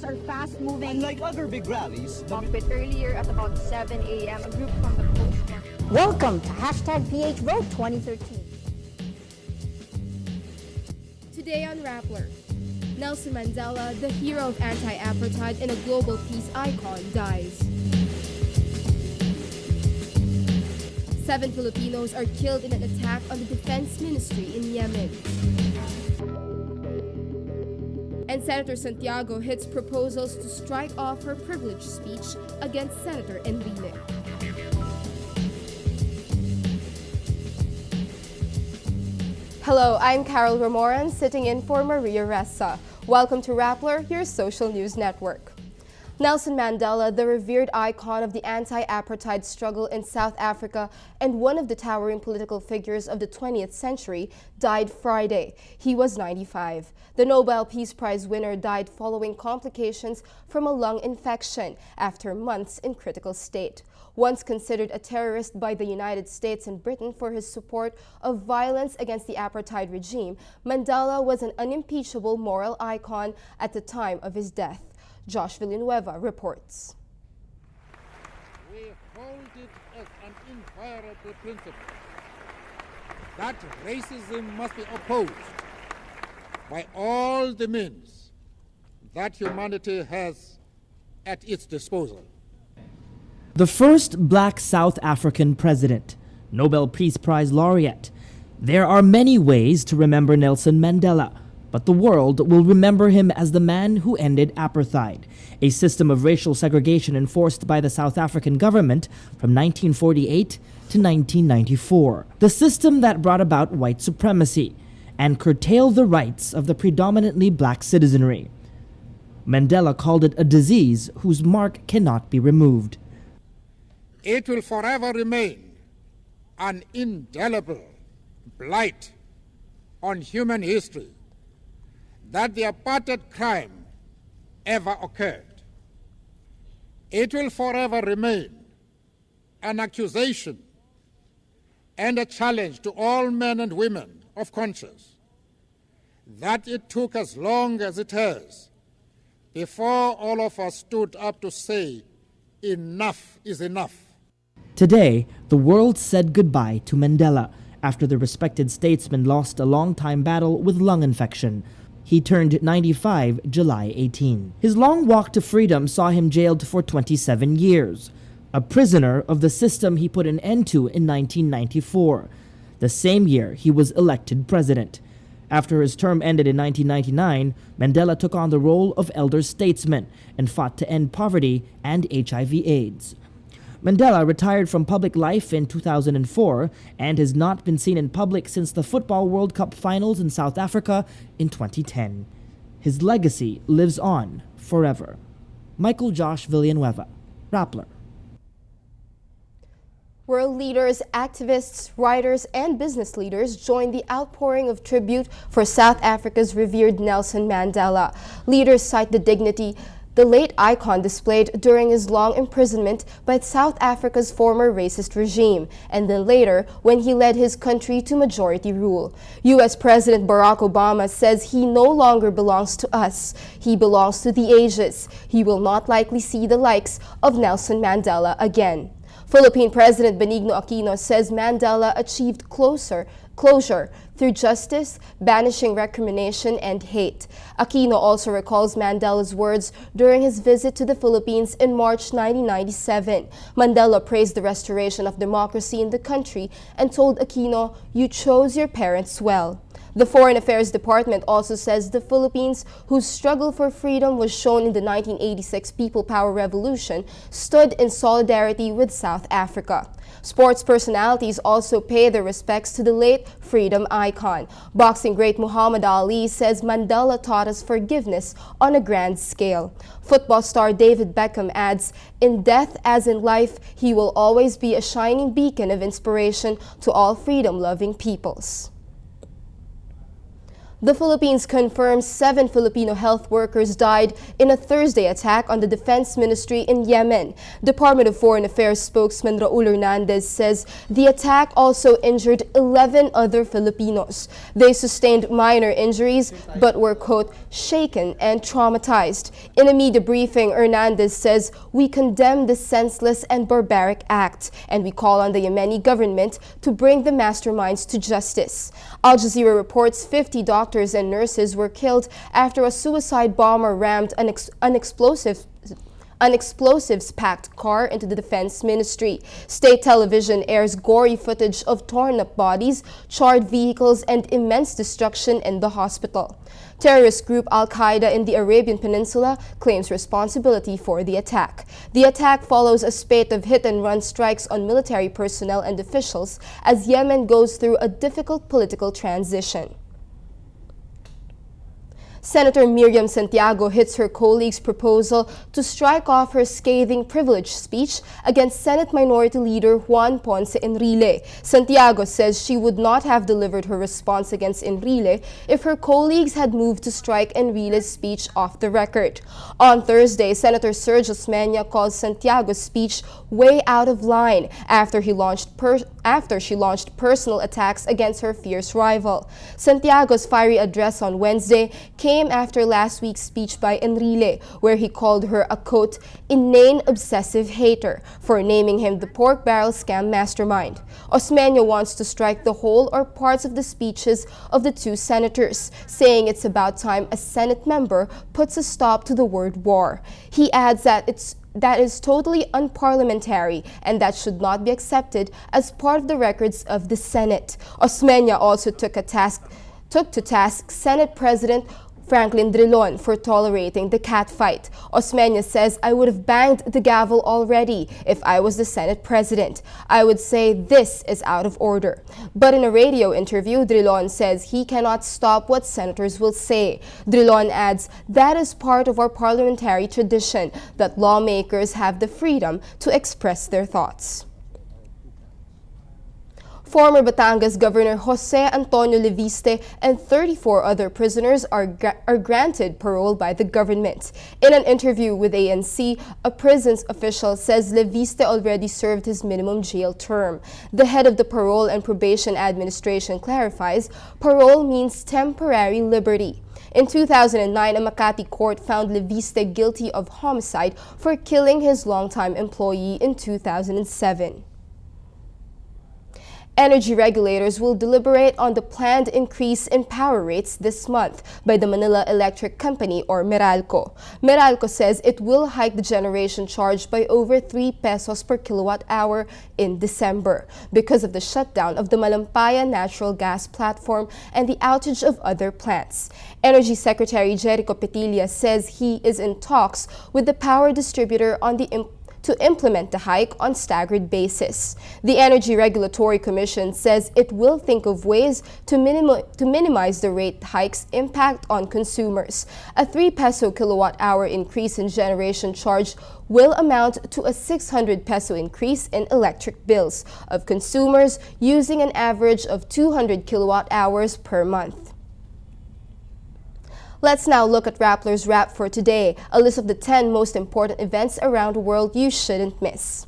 are fast-moving. Unlike other big rallies, Off it earlier at about 7 a.m., a group from the Coast Guard. Welcome to #PH Vote 2013. Today on Rappler, Nelson Mandela, the hero of anti-apartheid and a global peace icon, dies. 7 Filipinos are killed in an attack on the Defense Ministry in Yemen. And Senator Santiago hits proposals to strike off her privileged speech against Senator Enrile. Hello, I'm Carol Ramoran, sitting in for Maria Ressa. Welcome to Rappler, your social news network. Nelson Mandela, the revered icon of the anti-apartheid struggle in South Africa and one of the towering political figures of the 20th century, died Friday. He was 95. The Nobel Peace Prize winner died following complications from a lung infection after months in critical state. Once considered a terrorist by the United States and Britain for his support of violence against the apartheid regime, Mandela was an unimpeachable moral icon at the time of his death. Josh Villanueva reports. We hold it as an inviolable principle that racism must be opposed by all the means that humanity has at its disposal. The first black South African president, Nobel Peace Prize laureate. There are many ways to remember Nelson Mandela, but the world will remember him as the man who ended apartheid, a system of racial segregation enforced by the South African government from 1948 to 1994. The system that brought about white supremacy and curtailed the rights of the predominantly black citizenry. Mandela called it a disease whose mark cannot be removed. It will forever remain an indelible blight on human history that the apartheid crime ever occurred. It will forever remain an accusation and a challenge to all men and women of conscience that it took as long as it has before all of us stood up to say enough is enough. Today, the world said goodbye to Mandela after the respected statesman lost a long-time battle with lung infection. He turned 95 July 18. His long walk to freedom saw him jailed for 27 years, a prisoner of the system he put an end to in 1994, the same year he was elected president. After his term ended in 1999, Mandela took on the role of elder statesman and fought to end poverty and HIV/AIDS. Mandela retired from public life in 2004 and has not been seen in public since the Football World Cup finals in South Africa in 2010. His legacy lives on forever. Michael Josh Villanueva, Rappler. World leaders, activists, writers, and business leaders joined the outpouring of tribute for South Africa's revered Nelson Mandela. Leaders cite the dignity the late icon displayed during his long imprisonment by South Africa's former racist regime, and then later when he led his country to majority rule. U.S. President Barack Obama says he no longer belongs to us. He belongs to the ages. He will not likely see the likes of Nelson Mandela again. Philippine President Benigno Aquino says Mandela achieved closure through justice, banishing recrimination and hate. Aquino also recalls Mandela's words during his visit to the Philippines in March 1997. Mandela praised the restoration of democracy in the country and told Aquino, "You chose your parents well." The Foreign Affairs Department also says the Philippines, whose struggle for freedom was shown in the 1986 People Power Revolution, stood in solidarity with South Africa. Sports personalities also pay their respects to the late freedom icon. Boxing great Muhammad Ali says Mandela taught us forgiveness on a grand scale. Football star David Beckham adds, "In death as in life, he will always be a shining beacon of inspiration to all freedom-loving peoples." The Philippines confirms 7 Filipino health workers died in a Thursday attack on the Defense Ministry in Yemen. Department of Foreign Affairs spokesman Raul Hernandez says the attack also injured 11 other Filipinos. They sustained minor injuries but were, quote, shaken and traumatized. In a media briefing, Hernandez says, "We condemn this senseless and barbaric act, and we call on the Yemeni government to bring the masterminds to justice." Al Jazeera reports 50 doctors and nurses were killed after a suicide bomber rammed an explosives-packed car into the Defense Ministry. State television airs gory footage of torn-up bodies, charred vehicles, and immense destruction in the hospital. Terrorist group Al-Qaeda in the Arabian Peninsula claims responsibility for the attack. The attack follows a spate of hit-and-run strikes on military personnel and officials as Yemen goes through a difficult political transition. Senator Miriam Santiago hits her colleague's proposal to strike off her scathing privilege speech against Senate Minority Leader Juan Ponce Enrile. Santiago says she would not have delivered her response against Enrile if her colleagues had moved to strike Enrile's speech off the record. On Thursday, Senator Sergio Osmeña calls Santiago's speech way out of line after she launched personal attacks against her fierce rival. Santiago's fiery address on Wednesday came after last week's speech by Enrile, where he called her a, quote, inane obsessive hater for naming him the pork barrel scam mastermind. Osmeña wants to strike the whole or parts of the speeches of the two senators, saying it's about time a Senate member puts a stop to the word war. He adds that is totally unparliamentary and that should not be accepted as part of the records of the Senate. Osmeña also took to task Senate President Franklin Drilon for tolerating the catfight. Osmeña says, "I would have banged the gavel already if I was the Senate President. I would say this is out of order." But in a radio interview, Drilon says he cannot stop what senators will say. Drilon adds, "That is part of our parliamentary tradition, that lawmakers have the freedom to express their thoughts." Former Batangas Governor Jose Antonio Leviste and 34 other prisoners are granted parole by the government. In an interview with ANC, a prisons official says Leviste already served his minimum jail term. The head of the Parole and Probation Administration clarifies parole means temporary liberty. In 2009, a Makati court found Leviste guilty of homicide for killing his longtime employee in 2007. Energy regulators will deliberate on the planned increase in power rates this month by the Manila Electric Company, or Meralco. Meralco says it will hike the generation charge by over 3 pesos per kilowatt hour in December because of the shutdown of the Malampaya natural gas platform and the outage of other plants. Energy Secretary Jericho Petilla says he is in talks with the power distributor on to implement the hike on staggered basis. The Energy Regulatory Commission says it will think of ways to minimize the rate hike's impact on consumers. A 3 peso kilowatt hour increase in generation charge will amount to a 600 peso increase in electric bills of consumers using an average of 200 kilowatt hours per month. Let's now look at Rappler's Wrap for today, a list of the 10 most important events around the world you shouldn't miss.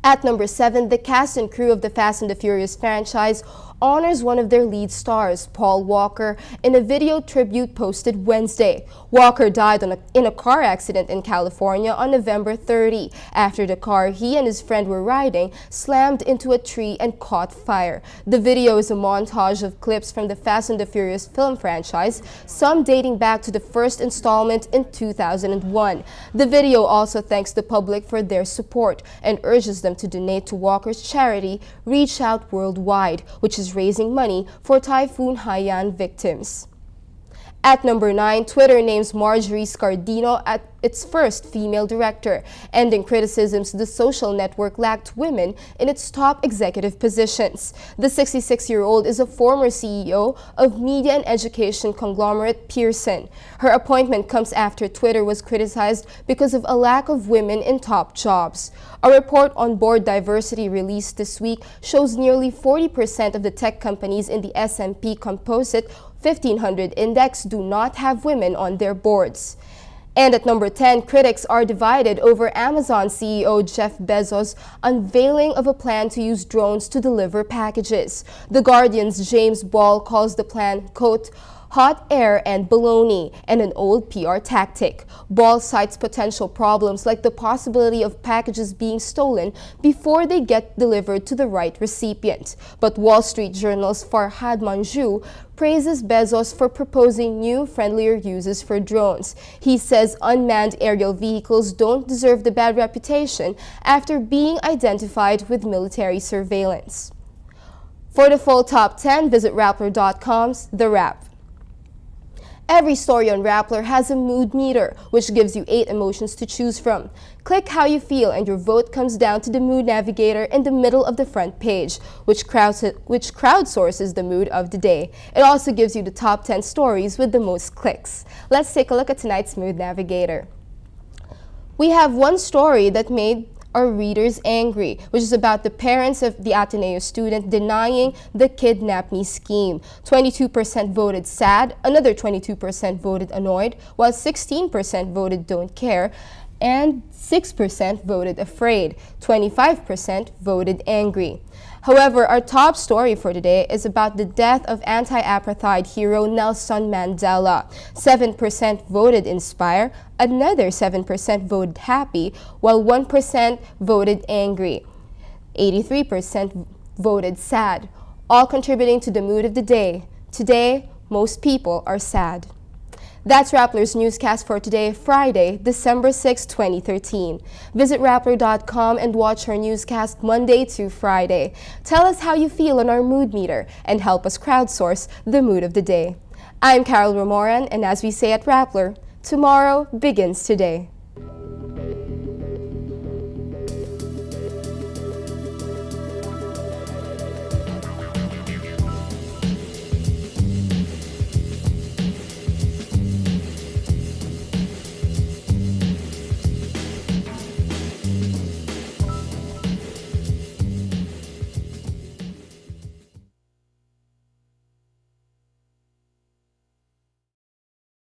At number 7, the cast and crew of the Fast and the Furious franchise honors one of their lead stars, Paul Walker, in a video tribute posted Wednesday. Walker died in a car accident in California on November 30 after the car he and his friend were riding slammed into a tree and caught fire. The video is a montage of clips from the Fast and the Furious film franchise, some dating back to the first installment in 2001. The video also thanks the public for their support and urges them to donate to Walker's charity, Reach Out Worldwide, which is raising money for Typhoon Haiyan victims. At number 9, Twitter names Marjorie Scardino as its first female director, ending criticisms the social network lacked women in its top executive positions. The 66-year-old is a former CEO of media and education conglomerate Pearson. Her appointment comes after Twitter was criticized because of a lack of women in top jobs. A report on board diversity released this week shows nearly 40% of the tech companies in the S&P Composite 1500 index do not have women on their boards. And at number 10, critics are divided over Amazon CEO Jeff Bezos' unveiling of a plan to use drones to deliver packages. The Guardian's James Ball calls the plan, quote, hot air and baloney, and an old PR tactic. Ball cites potential problems like the possibility of packages being stolen before they get delivered to the right recipient. But Wall Street Journal's Farhad Manjoo praises Bezos for proposing new, friendlier uses for drones. He says unmanned aerial vehicles don't deserve the bad reputation after being identified with military surveillance. For the full top 10, visit Rappler.com's The Wrap. Every story on Rappler has a mood meter, which gives you 8 emotions to choose from. Click how you feel and your vote comes down to the mood navigator in the middle of the front page, which crowdsources the mood of the day. It also gives you the top 10 stories with the most clicks. Let's take a look at tonight's mood navigator. We have one story that made our readers angry, which is about the parents of the Ateneo student denying the Kidnap Me scheme. 22% voted sad, another 22% voted annoyed, while 16% voted don't care, and 6% voted afraid. 25% voted angry. However, our top story for today is about the death of anti-apartheid hero Nelson Mandela. 7% voted inspire, another 7% voted happy, while 1% voted angry. 83% voted sad, all contributing to the mood of the day. Today, most people are sad. That's Rappler's newscast for today, Friday, December 6, 2013. Visit Rappler.com and watch our newscast Monday to Friday. Tell us how you feel on our mood meter and help us crowdsource the mood of the day. I'm Carol Ramoran, and as we say at Rappler, tomorrow begins today.